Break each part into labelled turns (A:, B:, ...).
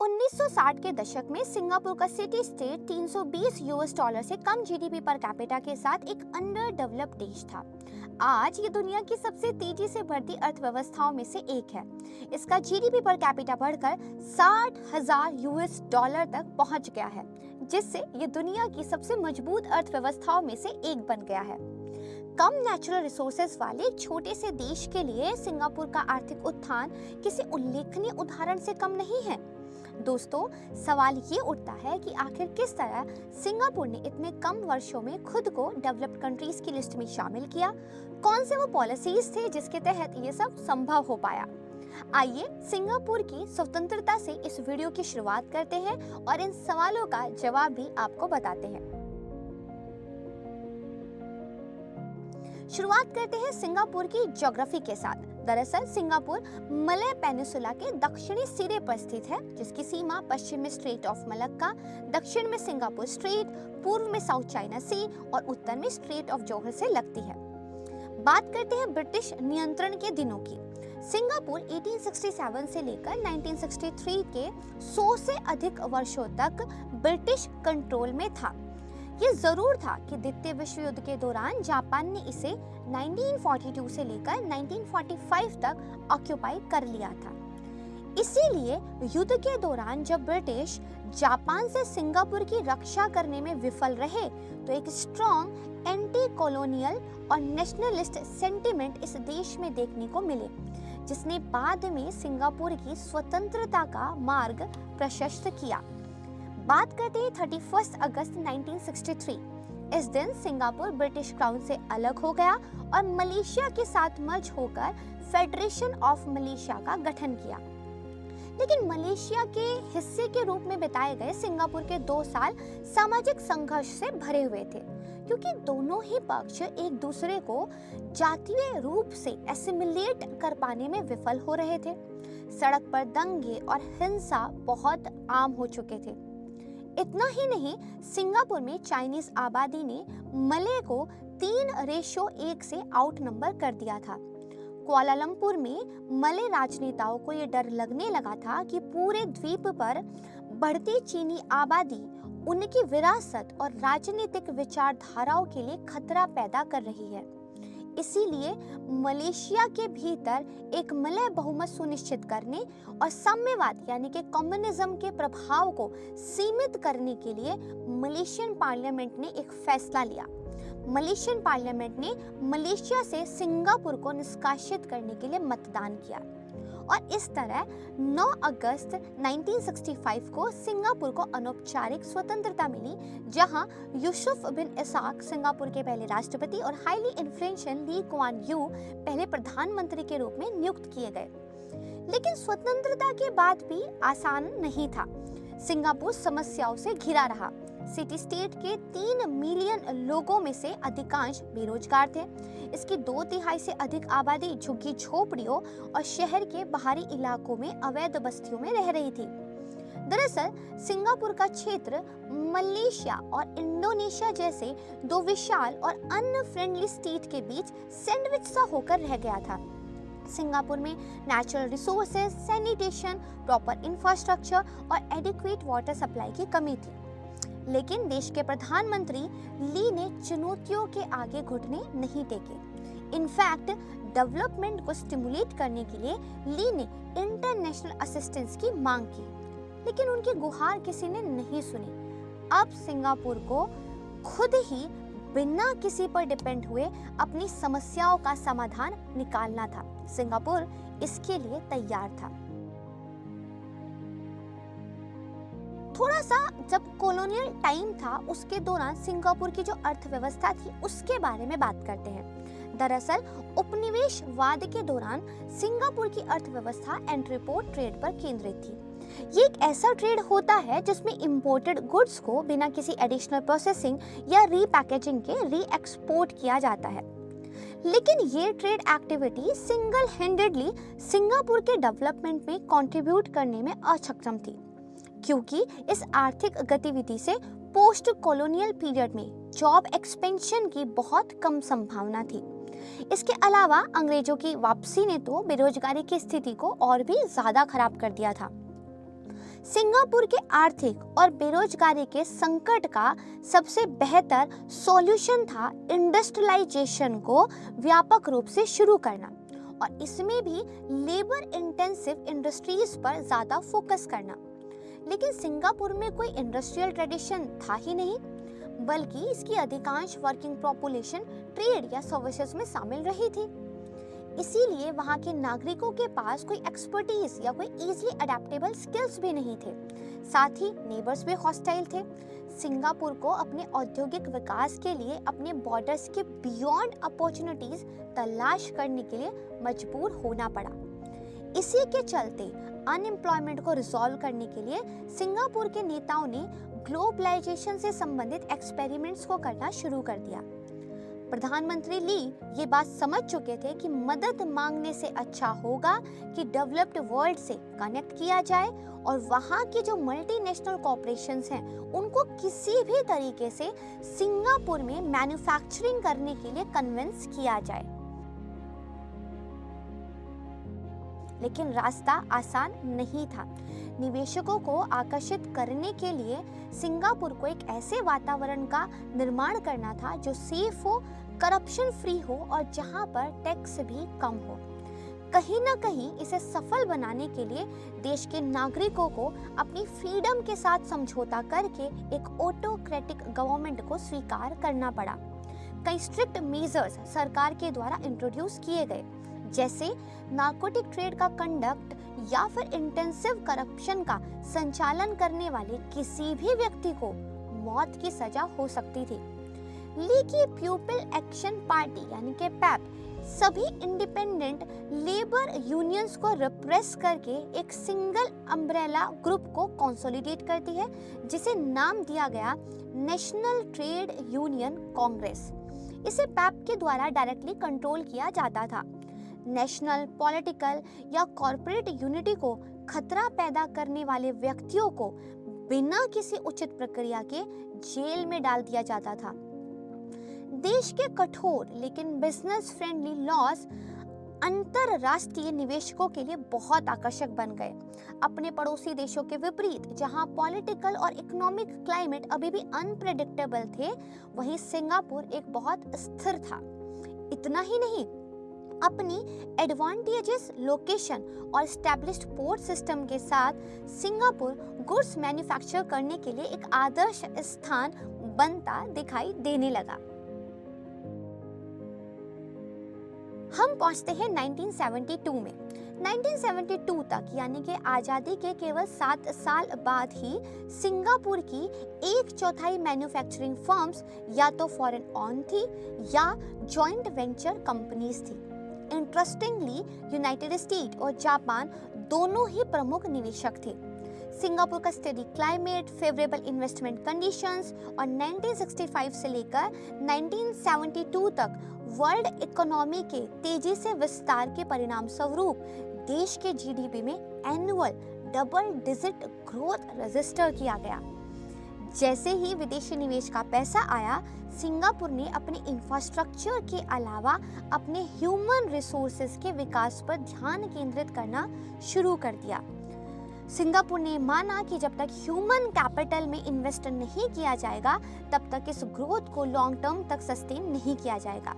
A: 1960 के दशक में सिंगापुर का सिटी स्टेट $320 से कम जीडीपी पर कैपिटा के साथ एक अंडर डेवलप्ड देश था। आज ये दुनिया की सबसे तेजी से बढ़ती अर्थव्यवस्थाओं में से एक है। इसका जीडीपी पर कैपिटा बढ़कर $60,000 तक पहुंच गया है, जिससे ये दुनिया की सबसे मजबूत अर्थव्यवस्थाओं में से एक बन गया है। कम नेचुरल रिसोर्सेज वाले एक छोटे से देश के लिए सिंगापुर का आर्थिक उत्थान किसी उल्लेखनीय उदाहरण से कम नहीं है। दोस्तों, सवाल ये उठता है कि आखिर किस तरह सिंगापुर ने इतने कम वर्षों में खुद को डेवलप्ड कंट्रीज की लिस्ट में शामिल किया। कौन से वो पॉलिसीज थे जिसके तहत ये सब संभव हो पाया। आइए सिंगापुर की स्वतंत्रता से इस वीडियो की शुरुआत करते हैं और इन सवालों का जवाब भी आपको बताते हैं। शुरुआत करते हैं सिंगापुर की ज्योग्राफी के साथ। दरअसल सिंगापुर मलय पेनिसुला के दक्षिणी सिरे पर स्थित है, जिसकी सीमा पश्चिम में स्ट्रेट ऑफ मलक्का, दक्षिण में सिंगापुर स्ट्रेट, पूर्व में साउथ चाइना सी और उत्तर में स्ट्रेट ऑफ जोहर से लगती है। बात करते हैं ब्रिटिश नियंत्रण के दिनों की। सिंगापुर 1867 से लेकर 1963 के 100 से अधिक वर्षों तक ब्रिटिश कंट्रोल में था। ये जरूर था कि द्वितीय विश्व युद्ध के दौरान जापान ने इसे 1942 से लेकर 1945 तक ऑक्यूपाई कर लिया था। इसीलिए युद्ध के दौरान जब ब्रिटिश जापान से सिंगापुर की रक्षा करने में विफल रहे, तो एक स्ट्रॉन्ग एंटी कॉलोनियल और नेशनलिस्ट सेंटिमेंट इस देश में देखने को मिले, जिसने बाद में सिंगापुर की स्वतंत्रता का मार्ग प्रशस्त किया। बात करते हैं 31 अगस्त 1963। इस दिन सिंगापुर ब्रिटिश क्राउन से अलग हो गया और मलेशिया के साथ मर्ज होकर फेडरेशन ऑफ मलेशिया का गठन किया। लेकिन मलेशिया के हिस्से के रूप में बिताए गए सिंगापुर के 2 साल सामाजिक संघर्ष से भरे हुए थे, क्योंकि दोनों ही पक्ष एक दूसरे को जातीय रूप से एसिमिलेट कर पाने में विफल हो रहे थे। सड़क पर दंगे और हिंसा बहुत आम हो चुके थे। इतना ही नहीं, सिंगापुर में चाइनीज आबादी ने मलय को 3:1 से आउट नंबर कर दिया था। कुआलालंपुर में मलय राजनेताओं को ये डर लगने लगा था कि पूरे द्वीप पर बढ़ती चीनी आबादी उनकी विरासत और राजनीतिक विचारधाराओं के लिए खतरा पैदा कर रही है। इसीलिए मलेशिया के भीतर एक मलय बहुमत सुनिश्चित करने और साम्यवाद यानी कि कम्युनिज्म के प्रभाव को सीमित करने के लिए मलेशियन पार्लियामेंट ने एक फैसला लिया। मलेशियन पार्लियामेंट ने मलेशिया से सिंगापुर को निष्कासित करने के लिए मतदान किया और इस तरह 9 अगस्त 1965 को सिंगापुर को अनौपचारिक स्वतंत्रता मिली, जहां यूसुफ बिन इसाक सिंगापुर के पहले राष्ट्रपति और highly influential Lee Kuan Yew पहले प्रधानमंत्री के रूप में नियुक्त किए गए। लेकिन स्वतंत्रता के बाद भी आसान नहीं था। सिंगापुर समस्याओं से घिरा रहा। सिटी स्टेट के 3 मिलियन लोगों में से अधिकांश बेरोजगार थे। इसकी 2/3 से अधिक आबादी झुग्गी झोपड़ियों और शहर के बाहरी इलाकों में अवैध बस्तियों में रह रही थी। दरअसल सिंगापुर का क्षेत्र मलेशिया और इंडोनेशिया जैसे 2 विशाल और अनफ्रेंडली स्टेट के बीच सैंडविच सा होकर रह गया था। सिंगापुर में natural resources, sanitation, proper infrastructure और एडिक्वेट वाटर सप्लाई की कमी थी। लेकिन देश के प्रधानमंत्री ली ने चुनौतियों के आगे घुटने नहीं टेके। इनफैक्ट डेवलपमेंट को स्टिमुलेट करने के लिए ली ने इंटरनेशनल असिस्टेंस की मांग की, लेकिन उनकी गुहार किसी ने नहीं सुनी। अब सिंगापुर को खुद ही बिना किसी पर डिपेंड हुए अपनी समस्याओं का समाधान निकालना था। सिंगापुर इसके लिए तैयार था। थोड़ा सा जब कॉलोनियल टाइम था, उसके दौरान सिंगापुर की जो अर्थव्यवस्था थी उसके बारे में बात करते हैं। दरअसल उपनिवेशवाद के दौरान सिंगापुर की अर्थव्यवस्था एंट्रीपोर्ट ट्रेड पर केंद्रित थी। ये एक ऐसा ट्रेड होता है जिसमें इंपोर्टेड गुड्स को बिना किसी एडिशनल प्रोसेसिंग या रीपैकेजिंग के री-एक्सपोर्ट किया जाता है। लेकिन ये trade activity single handedly Singapore के डेवलपमेंट में कंट्रीब्यूट करने में असक्षम थी, क्योंकि इस आर्थिक गतिविधि से पोस्ट कॉलोनियल पीरियड में जॉब एक्सपेंशन की बहुत कम संभावना थी। इसके अलावा अंग्रेजों की वापसी ने तो बेरोजगारी की स्थिति को और भी ज्यादा खराब कर दिया था। सिंगापुर के आर्थिक और बेरोजगारी के संकट का सबसे बेहतर सॉल्यूशन था इंडस्ट्रियलाइजेशन को व्यापक रूप से शुरू करना और इसमें भी लेबर इंटेंसिव इंडस्ट्रीज पर ज़्यादा फोकस करना। लेकिन सिंगापुर में कोई इंडस्ट्रियल ट्रेडिशन था ही नहीं, बल्कि इसकी अधिकांश वर्किंग पॉपुलेशन ट्रेड या सर्विसेज में शामिल रही थी। इसीलिए वहाँ के नागरिकों के पास कोई एक्सपर्टीज या कोई इजीली अडेप्टेबल स्किल्स भी नहीं थे। साथ ही नेबर्स भी हॉस्टाइल थे। सिंगापुर को अपने औद्योगिक विकास के लिए अपने बॉर्डर्स के बियॉन्ड अपॉर्चुनिटीज तलाश करने के लिए मजबूर होना पड़ा। इसी के चलते अनएम्प्लॉयमेंट को रिजॉल्व करने के लिए सिंगापुर के नेताओं ने ग्लोबलाइजेशन से संबंधित एक्सपेरिमेंट्स को करना शुरू कर दिया। प्रधानमंत्री ली ये बात समझ चुके थे कि मदद मांगने से अच्छा होगा कि डेवलप्ड वर्ल्ड से कनेक्ट किया जाए और वहाँ की जो मल्टीनेशनल कॉर्पोरेशंस हैं उनको किसी भी तरीके से सिंगापुर में मैन्युफैक्चरिंग करने के लिए कन्विंस किया जाए। लेकिन रास्ता आसान नहीं था। निवेशकों को आकर्षित करने के लिए सिंगापुर को एक ऐसे वातावरण का निर्माण करना था जो सेफ हो, करप्शन फ्री हो और जहां पर टैक्स भी कम हो। कहीं ना कहीं इसे सफल बनाने के लिए देश के नागरिकों को अपनी फ्रीडम के साथ समझौता करके एक ऑटोक्रेटिक गवर्नमेंट को स्वीकार करना पड़ा। कई स्ट्रिक्ट मेजर्स सरकार के द्वारा इंट्रोड्यूस किए गए, जैसे नार्कोटिक ट्रेड का कंडक्ट या फिर इंटेंसिव करप्शन का संचालन करने वाले किसी भी व्यक्ति को मौत की सजा हो सकती थी। ली की पीपल एक्शन पार्टी यानी कि पैप सभी इंडिपेंडेंट लेबर यूनियंस को रिप्रेस करके एक सिंगल अम्ब्रेला ग्रुप को कंसोलिडेट करती है, जिसे नाम दिया गया नेशनल ट्रेड यूनियन कांग्रेस। इसे पैप के द्वारा डायरेक्टली कंट्रोल किया जाता था। नेशनल, पॉलिटिकल या कॉर्पोरेट यूनिटी को खतरा पैदा करने वाले व्यक्तियों को बिना किसी उचित प्रक्रिया के जेल में डाल दिया जाता था। देश के कठोर लेकिन बिजनेस फ्रेंडली लॉज अंतरराष्ट्रीय निवेशकों के लिए बहुत आकर्षक बन गए। अपने पड़ोसी देशों के विपरीत जहां पॉलिटिकल और इकोनॉमिक क्लाइमेट अभी भी अनप्रेडिक्टेबल थे, वहीं सिंगापुर एक बहुत स्थिर था। इतना ही नहीं, अपनी एडवांटेजेस लोकेशन और एस्टैब्लिश्ड पोर्ट सिस्टम के साथ सिंगापुर गुड्स मैन्युफैक्चर करने के लिए एक आदर्श स्थान बनता दिखाई देने लगा। हम पहुंचते हैं 1972 में। 1972 तक यानी कि आज़ादी के केवल 7 साल बाद ही सिंगापुर की 1/4 मैन्युफैक्चरिंग फर्म्स या तो फॉरेन ऑन थी या जॉइंट वेंचर कंपनीज थी। इंटरेस्टिंगली यूनाइटेड स्टेट और जापान दोनों ही प्रमुख निवेशक थे। सिंगापुर का steady climate, favourable investment conditions और 1965 से लेकर 1972 तक वर्ल्ड इकोनॉमी के तेजी से विस्तार के परिणाम स्वरूप देश के जीडीपी में annual double digit growth register किया गया। जैसे ही विदेशी निवेश का पैसा आया, सिंगापुर ने अपने इंफ्रास्ट्रक्चर के अलावा अपने ह्यूमन रिसोर्सेज के विकास पर ध्यान केंद्रित करना शुरू कर दिया। सिंगापुर ने माना कि जब तक ह्यूमन कैपिटल में इन्वेस्ट नहीं किया जाएगा, तब तक इस ग्रोथ को लॉन्ग टर्म तक सस्टेन नहीं किया जाएगा।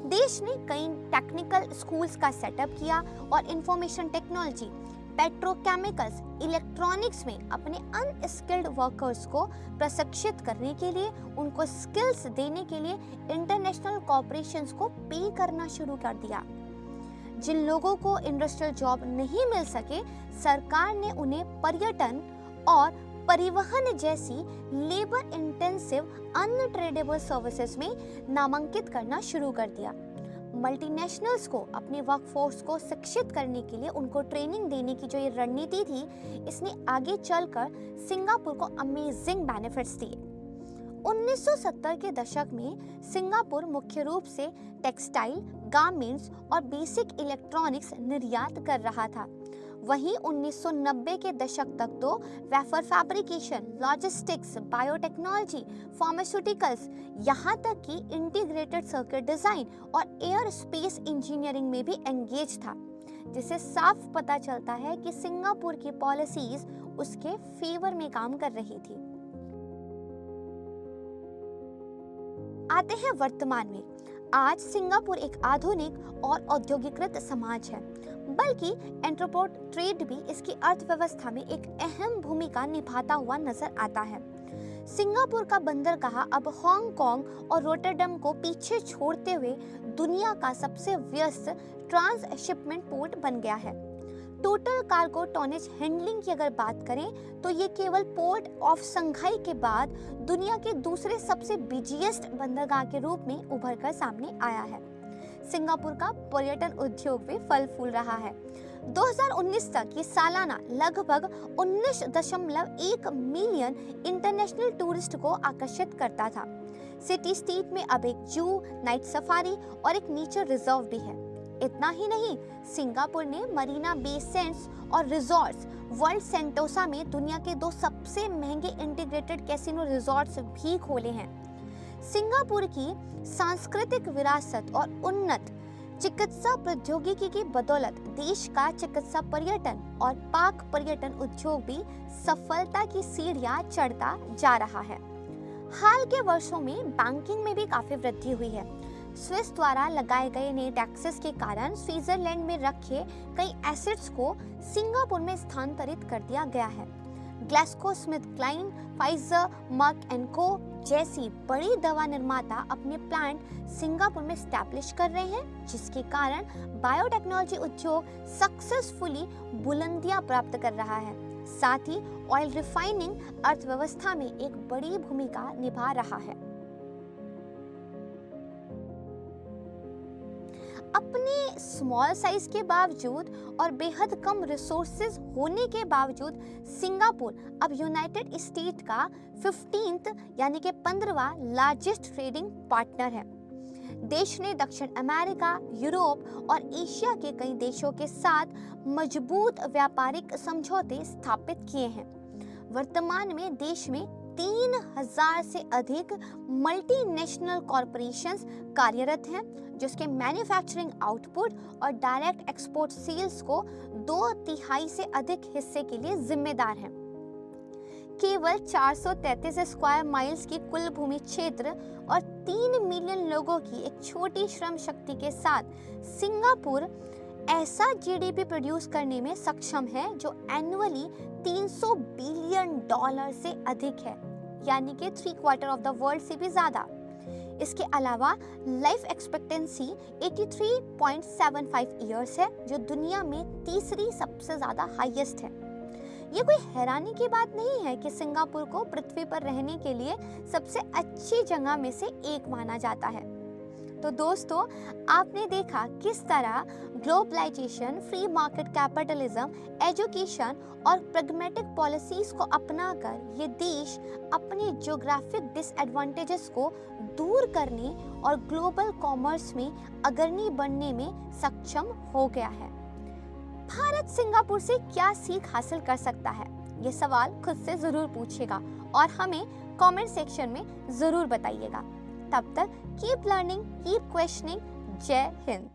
A: देश ने कई टेक्निकल स्कूल्स का सेटअप किया और इंफॉर्मेशन टेक्नोलॉजी, पेट्रोकेमिकल्स, इलेक्ट्रॉनिक्स में अपने अनस्किल्ड वर्कर्स को प्रशिक्षित करने के लिए, उनको स्किल्स देने के लिए इंटरनेशनल कॉर्पोरेशंस को पे करना शुरू कर दिया। जिन लोगों को इंडस्ट्रियल जॉब नहीं मिल सके, सरकार ने उन्हें पर्यटन और परिवहन जैसी लेबर इंटेंसिव अनट्रेडेबल सर्विसेज में नामांकित करना शुरू कर दिया। मल्टीनेशनल्स को अपने वर्कफोर्स को शिक्षित करने के लिए उनको ट्रेनिंग देने की जो ये रणनीति थी, इसने आगे चलकर सिंगापुर को अमेजिंग बेनिफिट्स दिए। 1970 के दशक में सिंगापुर मुख्य रूप से टेक्सटाइल, गारमेंट्स और बेसिक इलेक्ट्रॉनिक्स निर्यात कर रहा था। वहीं 1990 के दशक तक तो wafer fabrication, logistics, biotechnology, pharmaceuticals, यहाँ तक कि इंटीग्रेटेड सर्किट डिजाइन और एयर स्पेस इंजीनियरिंग में भी एंगेज था, जिससे साफ पता चलता है कि सिंगापुर की पॉलिसीज उसके फेवर में काम कर रही थी। आते हैं वर्तमान में। आज सिंगापुर एक आधुनिक और औद्योगिकृत समाज है, बल्कि एंट्रोपोर्ट ट्रेड भी इसकी अर्थव्यवस्था में एक अहम भूमिका निभाता हुआ नजर आता है। सिंगापुर का बंदरगाह अब हांगकांग और रोटरडम को पीछे छोड़ते हुए दुनिया का सबसे व्यस्त ट्रांसशिपमेंट पोर्ट बन गया है। टोटल कार्गो टॉनेज हैंडलिंग की अगर बात करें तो ये केवल पोर्ट ऑफ संघाई के बाद दुनिया के दूसरे सबसे बिजिएस्ट बंदरगाह के रूप में उभर कर सामने आया है। सिंगापुर का पर्यटन उद्योग भी फल फूल रहा है। 2019 तक ये सालाना लगभग 19.1 मिलियन इंटरनेशनल टूरिस्ट को आकर्षित करता था। सिटी स्टेट में अब एक जू, नाइट सफारी और एक नेचर रिजर्व भी है। इतना ही नहीं, सिंगापुर ने मरीना बे सैंड्स और रिजॉर्ट्स वर्ल्ड सेंटोसा में दुनिया के 2 सबसे महंगे इंटीग्रेटेड कैसीनो रिजॉर्ट्स भी खोले हैं। सिंगापुर की सांस्कृतिक विरासत और उन्नत चिकित्सा प्रौद्योगिकी की बदौलत देश का चिकित्सा पर्यटन और पाक पर्यटन उद्योग भी सफलता की सीढ़ियां चढ़ता जा रहा है। हाल के वर्षों में बैंकिंग में भी काफी वृद्धि हुई है। स्विस द्वारा लगाए गए नए टैक्सेस के कारण स्विट्जरलैंड में रखे कई एसेट्स को सिंगापुर में स्थानांतरित कर दिया गया है। ग्लैक्सोस्मिथक्लाइन, फाइजर, मर्क एंड को जैसी बड़ी दवा निर्माता अपने प्लांट सिंगापुर में स्टैब्लिश कर रहे हैं, जिसके कारण बायोटेक्नोलॉजी उद्योग सक्सेसफुली बुलंदियां प्राप्त कर रहा है। साथ ही ऑयल रिफाइनिंग अर्थव्यवस्था में एक बड़ी भूमिका निभा रहा है। अपने स्मॉल साइज के बावजूद और बेहद कम रिसोर्सेज होने के बावजूद सिंगापुर अब यूनाइटेड स्टेट का 15th यानी कि 15वां लार्जेस्ट ट्रेडिंग पार्टनर है। देश ने दक्षिण अमेरिका, यूरोप और एशिया के कई देशों के साथ मजबूत व्यापारिक समझौते स्थापित किए हैं। वर्तमान में देश में 3000 से अधिक मल्टीनेशनल कॉरपोरेशंस कार्यरत हैं, जिसके मैन्युफैक्चरिंग आउटपुट और डायरेक्ट एक्सपोर्ट सेल्स को 2/3 से अधिक हिस्से के लिए जिम्मेदार हैं। केवल 433 स्क्वायर माइल्स की कुल भूमि क्षेत्र और 3 मिलियन लोगों की एक छोटी श्रम शक्ति के साथ सिंगापुर ऐसा जीडीपी प्रोड्यूस करने में सक्षम है जो एनुअली $300 बिलियन से अधिक है, यानी कि 3/4 ऑफ द वर्ल्ड से भी ज्यादा। इसके अलावा लाइफ एक्सपेक्टेंसी 83.75 ईयर्स है, जो दुनिया में तीसरी सबसे ज्यादा हाईएस्ट है। ये कोई हैरानी की बात नहीं है कि सिंगापुर को पृथ्वी पर रहने के लिए सबसे अच्छी जगह में से एक माना जाता है। तो दोस्तों, आपने देखा किस तरह globalisation, free market capitalism, education और प्रैग्मेटिक पॉलिसीज को अपनाकर ये देश अपने ज्योग्राफिक डिसएडवांटेजेस को दूर करने और ग्लोबल कॉमर्स में अग्रणी बनने में सक्षम हो गया है। भारत सिंगापुर से क्या सीख हासिल कर सकता है? ये सवाल खुद से जरूर पूछिएगा और हमें कमेंट सेक्शन में जरूर बताइएगा। तब तक कीप लर्निंग, कीप क्वेश्चनिंग। जय हिंद।